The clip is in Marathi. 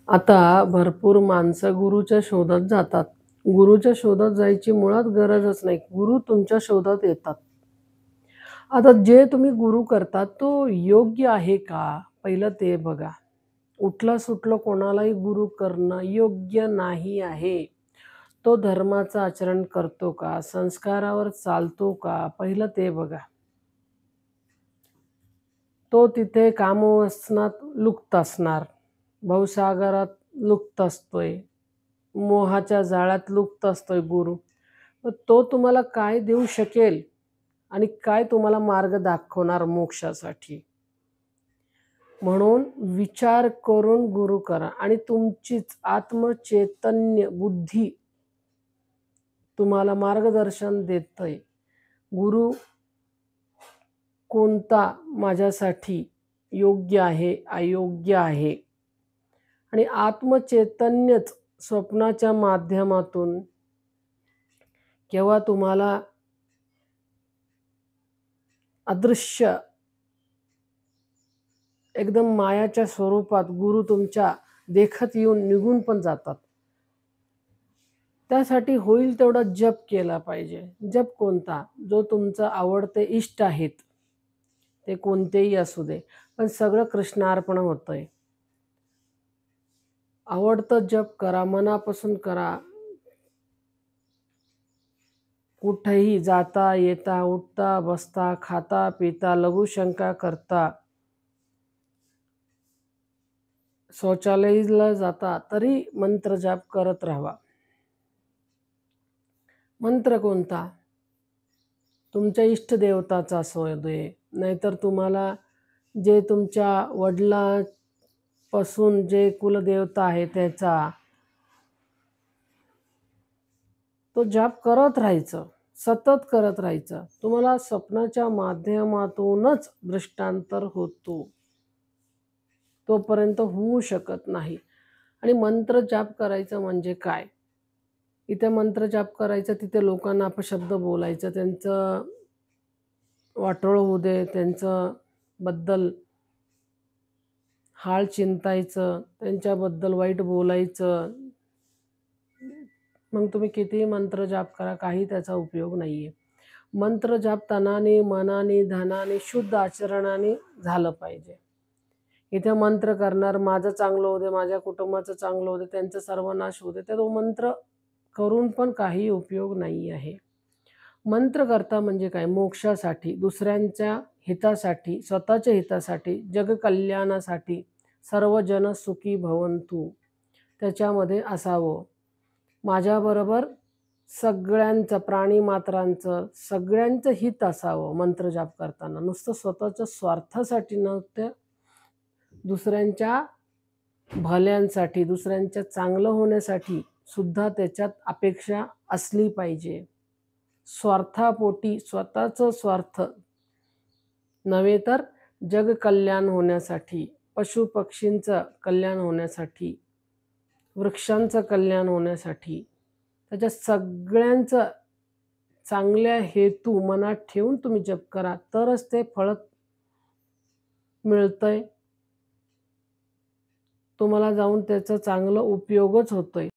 आता भरपूर माणसं गुरुच्या शोधात जातात. गुरुच्या शोधात जायची मुळात गरजच नाही. गुरु तुमच्या शोधात येतात. आता जे तुम्ही गुरु करता तो योग्य आहे का? पहिलं ते बघा. उठलं-सुटलं कोणालाही गुरु करणं योग्य नाही आहे. तो धर्माचं आचरण करतो का? संस्कारावर चालतो का? पहिलं ते बघा. तो तिथे कामवासनात लुप्त असणार, भवसागरात लुप्त असतोय, मोहाच्या जाळ्यात लुप्त असतोय गुरु. मग तो तुम्हाला काय देऊ शकेल आणि काय तुम्हाला मार्ग दाखवणार मोक्षासाठी? म्हणून विचार करून गुरु करा आणि तुमचीच आत्मचैतन्य बुद्धी तुम्हाला मार्गदर्शन देतंय. गुरु कोणता माझ्यासाठी योग्य आहे, अयोग्य आहे आणि आत्मचैतन्यच स्वप्नाच्या माध्यमातून केव्हा तुम्हाला अदृश्य एकदम मायाच्या स्वरूपात गुरु तुमच्या देखत येऊन निघून पण जातात. त्यासाठी होईल तेवढा जप केला पाहिजे. जप कोणता? जो तुमचा आवडते इष्ट आहेत, ते कोणतेही असू दे, पण सगळं कृष्णार्पण होतंय. आवडतं जप करा, मनापासून करा. कुठेही जाता येता, उठता बसता, खाता पिता, लघुशंका करता, शौचालयाला जाता तरी मंत्र जाप करत राहावा. मंत्र कोणता? तुमच्या इष्टदेवताचा असू दे, नाहीतर तुम्हाला जे तुमच्या वडिलांपासून जे कुलदेवता आहे त्याचा, तो जाप करत राहायचं, सतत करत राहायचं. तुम्हाला स्वप्नाच्या माध्यमातूनच दृष्टांतर होतो, तोपर्यंत होऊ शकत नाही. आणि मंत्र जाप करायचं म्हणजे काय? इथे मंत्र जाप करायचं, तिथे लोकांना अपशब्द बोलायचं, त्यांचं वाटोळं होऊ दे, त्यांचं बद्दल हाल चिंतायचं, त्यांच्याबद्दल वाईट बोलायचं. मग तुम्ही कितीही मंत्र जाप करा, काही त्याचा उपयोग नाही आहे. मंत्र जाप तनाने, मनाने, धनाने, शुद्ध आचरणाने झालं पाहिजे. इथे मंत्र करणार, माझं चांगलं होऊ दे, माझ्या कुटुंबाचं चांगलं होऊ दे, त्यांचा सर्वनाश होऊ दे, तर तो मंत्र करून पण काही उपयोग नाही आहे. मंत्र करता म्हणजे काय? मोक्षासाठी, दुसऱ्यांच्या हितासाठी, स्वतःच्या हितासाठी, जगकल्याणासाठी, सर्वजन सुखी भवंतु, त्याच्यामध्ये असावं. माझ्याबरोबर सगळ्यांचं, प्राणीमात्रांचं, सगळ्यांचं हित असावं मंत्र जाप करताना. नुसतं स्वतःच्या स्वार्थासाठी नव्हतं, दुसऱ्यांच्या भल्यांसाठी, दुसऱ्यांच्या चांगलं होण्यासाठी सुद्धा त्याच्यात अपेक्षा असली पाहिजे. स्वार्थापोटी, स्वतःचं स्वार्थ नव्हे तर जगकल्याण होण्यासाठी, पशुपक्षींचं कल्याण होण्यासाठी, वृक्षांचं कल्याण होण्यासाठी, त्याच्या सगळ्यांचं चांगल्या हेतू मनात ठेवून तुम्ही जप करा, तरच ते फळ मिळतंय. तुम्हाला जाऊन त्याचा चांगला उपयोगच होतोय.